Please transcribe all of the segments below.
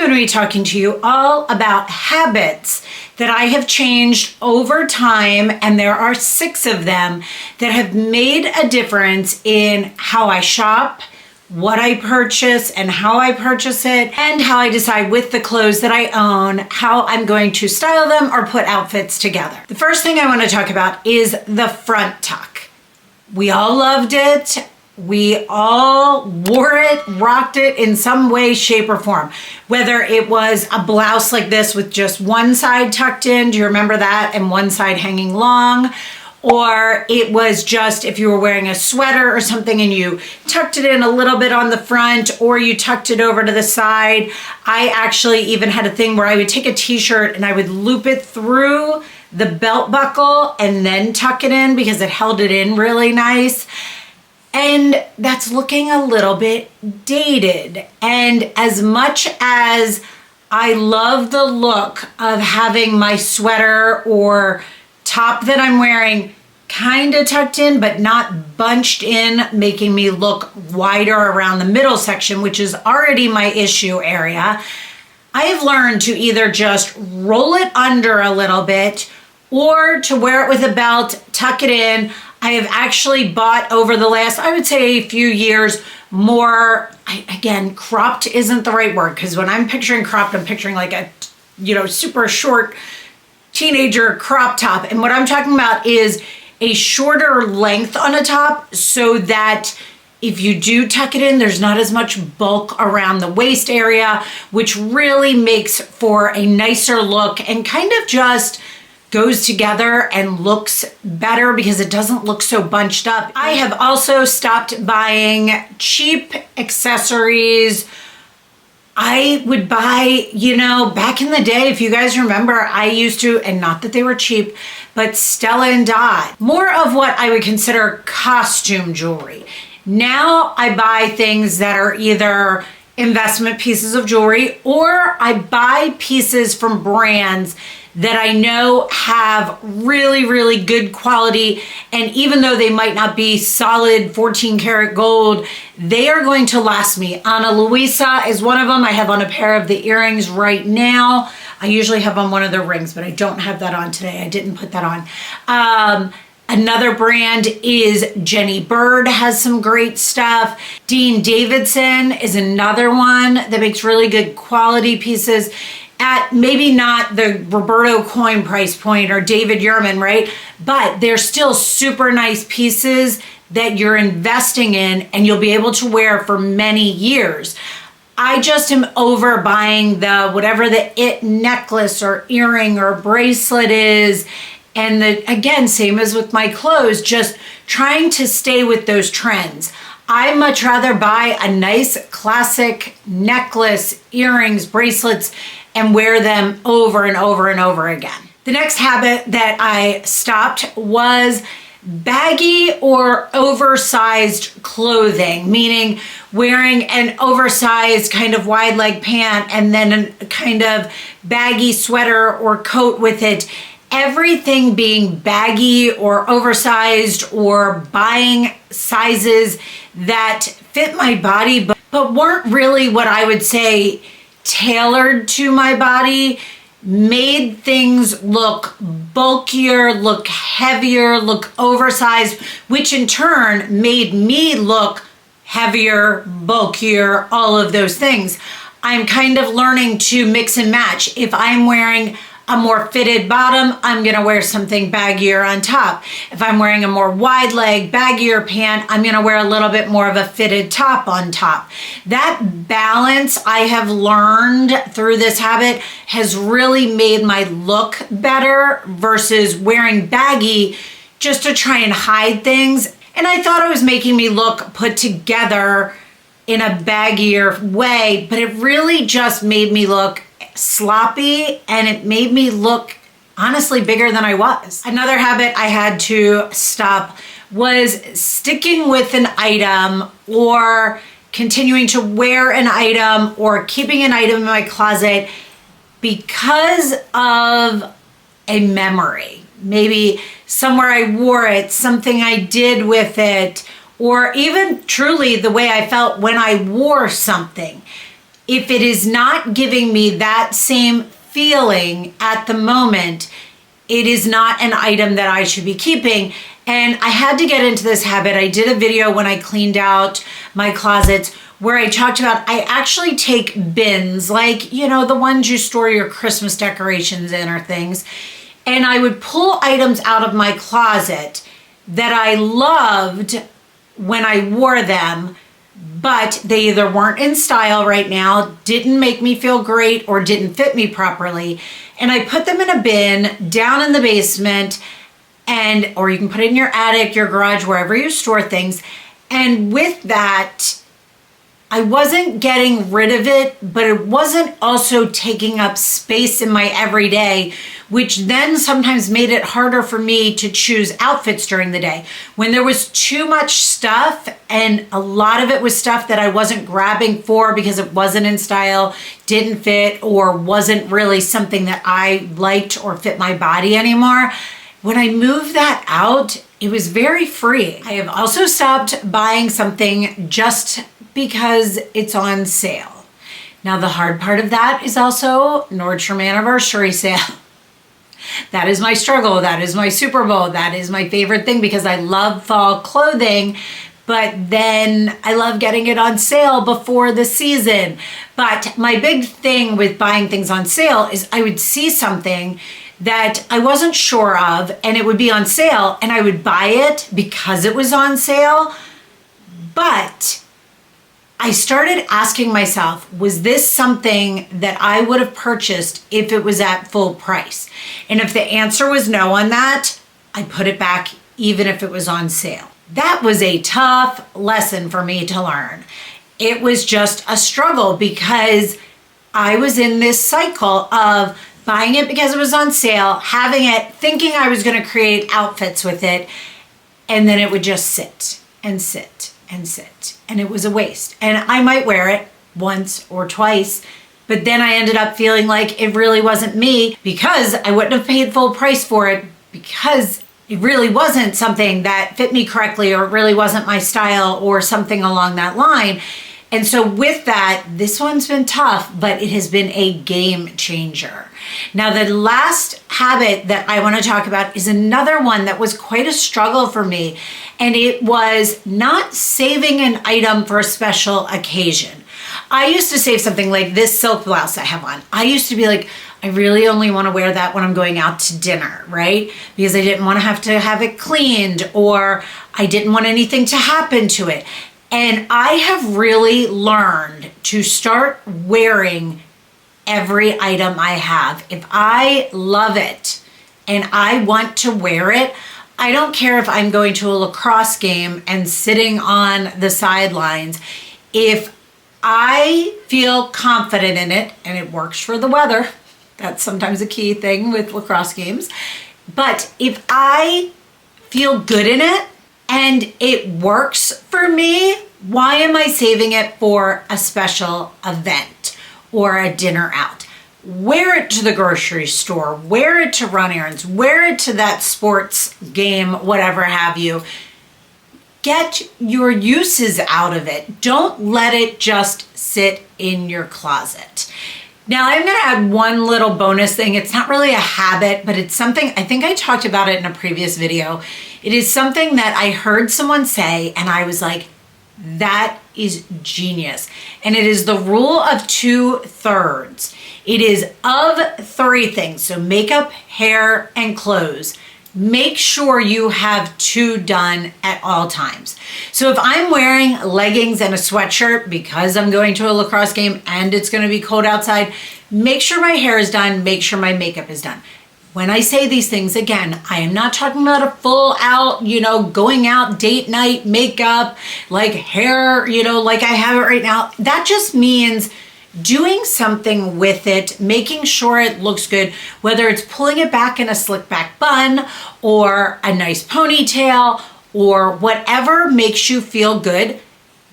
going to be talking to you all about habits that I have changed over time, and there are 6 of them that have made a difference in how I shop, what I purchase and how I purchase it, and how I decide with the clothes that I own, how I'm going to style them or put outfits together. The first thing I want to talk about is the front tuck. We all loved it. We all wore it, rocked it in some way, shape, or form. Whether it was a blouse like this with just one side tucked in, do you remember that? And one side hanging long. Or it was just if you were wearing a sweater or something and you tucked it in a little bit on the front, or you tucked it over to the side. I actually even had a thing where I would take a t-shirt and I would loop it through the belt buckle and then tuck it in because it held it in really nice. And that's looking a little bit dated. And as much as I love the look of having my sweater or top that I'm wearing kind of tucked in but not bunched in, making me look wider around the middle section, which is already my issue area, I have learned to either just roll it under a little bit or to wear it with a belt, tuck it in. I have actually bought over the last, I would say, a few years more, again, cropped isn't the right word, because when I'm picturing cropped, I'm picturing like a, super short teenager crop top. And what I'm talking about is a shorter length on a top so that if you do tuck it in, there's not as much bulk around the waist area, which really makes for a nicer look and kind of just goes together and looks better because it doesn't look so bunched up. I have also stopped buying cheap accessories. I would buy, back in the day, if you guys remember, I used to, and not that they were cheap, but Stella and Dot, more of what I would consider costume jewelry. Now I buy things that are either investment pieces of jewelry, or I buy pieces from brands that I know have really, really good quality. And even though they might not be solid 14 karat gold, they are going to last me. Ana Luisa is one of them. I have on a pair of the earrings right now. I usually have on one of the rings, but I don't have that on today. I didn't put that on. Another brand is Jenny Bird, has some great stuff. Dean Davidson is another one that makes really good quality pieces at maybe not the Roberto Coin price point or David Yurman, right? But they're still super nice pieces that you're investing in and you'll be able to wear for many years. I just am over buying the whatever the it necklace or earring or bracelet is. And again, same as with my clothes, just trying to stay with those trends. I much rather buy a nice classic necklace, earrings, bracelets, and wear them over and over and over again. The next habit that I stopped was baggy or oversized clothing, meaning wearing an oversized kind of wide leg pant and then a kind of baggy sweater or coat with it. Everything being baggy or oversized, or buying sizes that fit my body but weren't really what I would say tailored to my body, made things look bulkier, look heavier, look oversized, which in turn made me look heavier, bulkier, all of those things. I'm kind of learning to mix and match. If I'm wearing a more fitted bottom, I'm gonna wear something baggier on top. If I'm wearing a more wide leg, baggier pant, I'm gonna wear a little bit more of a fitted top on top. That balance I have learned through this habit has really made my look better versus wearing baggy just to try and hide things. And I thought it was making me look put together in a baggier way, but it really just made me look sloppy, and it made me look honestly bigger than I was. Another habit I had to stop was sticking with an item or continuing to wear an item or keeping an item in my closet because of a memory. Maybe somewhere I wore it, something I did with it, or even truly the way I felt when I wore something. If it is not giving me that same feeling at the moment, it is not an item that I should be keeping. And I had to get into this habit. I did a video when I cleaned out my closets where I talked about, I actually take bins, like, you know, the ones you store your Christmas decorations in or things. And I would pull items out of my closet that I loved when I wore them, but they either weren't in style right now, didn't make me feel great, or didn't fit me properly. And I put them in a bin down in the basement, and or you can put it in your attic, your garage, wherever you store things. And with that, I wasn't getting rid of it, but it wasn't also taking up space in my everyday, which then sometimes made it harder for me to choose outfits during the day. When there was too much stuff, and a lot of it was stuff that I wasn't grabbing for because it wasn't in style, didn't fit, or wasn't really something that I liked or fit my body anymore. When I moved that out, it was very freeing. I have also stopped buying something just because it's on sale. Now, the hard part of that is also Nordstrom anniversary sale. That is my struggle. That is my Super Bowl. That is my favorite thing because I love fall clothing, but then I love getting it on sale before the season. But my big thing with buying things on sale is I would see something that I wasn't sure of and it would be on sale and I would buy it because it was on sale. But I started asking myself, was this something that I would have purchased if it was at full price? And if the answer was no on that, I put it back even if it was on sale. That was a tough lesson for me to learn. It was just a struggle because I was in this cycle of buying it because it was on sale, having it, thinking I was going to create outfits with it, and then it would just sit and sit and sit, and it was a waste. And I might wear it once or twice, but then I ended up feeling like it really wasn't me because I wouldn't have paid full price for it because it really wasn't something that fit me correctly, or it really wasn't my style, or something along that line. And so with that, this one's been tough, but it has been a game changer. Now, the last habit that I want to talk about is another one that was quite a struggle for me, and it was not saving an item for a special occasion. I used to save something like this silk blouse I have on. I used to be like, I really only want to wear that when I'm going out to dinner, right? Because I didn't want to have it cleaned, or I didn't want anything to happen to it. And I have really learned to start wearing every item I have. If I love it and I want to wear it, I don't care if I'm going to a lacrosse game and sitting on the sidelines. If I feel confident in it, and it works for the weather, that's sometimes a key thing with lacrosse games. But if I feel good in it and it works for me, why am I saving it for a special event or a dinner out? Wear it to the grocery store, wear it to run errands, wear it to that sports game, whatever have you. Get your uses out of it. Don't let it just sit in your closet. Now, I'm going to add one little bonus thing. It's not really a habit, but it's something, I think I talked about it in a previous video. It is something that I heard someone say, and I was like, that is genius. And it is the rule of 2/3. It is of 3 things. So makeup, hair, and clothes. Make sure you have 2 done at all times. So if I'm wearing leggings and a sweatshirt because I'm going to a lacrosse game and it's going to be cold outside, make sure my hair is done, make sure my makeup is done. When I say these things, again, I am not talking about a full out, going out date night makeup, like hair, like I have it right now. That just means doing something with it, making sure it looks good, whether it's pulling it back in a slick back bun or a nice ponytail or whatever makes you feel good.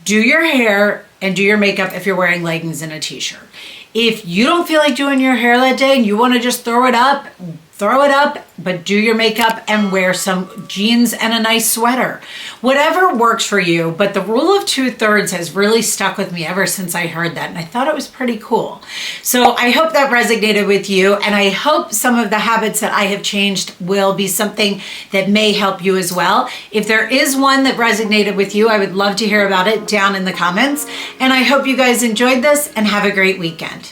Do your hair and do your makeup if you're wearing leggings and a t-shirt. If you don't feel like doing your hair that day and you want to just throw it up, throw it up, but do your makeup and wear some jeans and a nice sweater. Whatever works for you, but the rule of 2/3 has really stuck with me ever since I heard that, and I thought it was pretty cool. So I hope that resonated with you, and I hope some of the habits that I have changed will be something that may help you as well. If there is one that resonated with you, I would love to hear about it down in the comments, and I hope you guys enjoyed this and have a great weekend.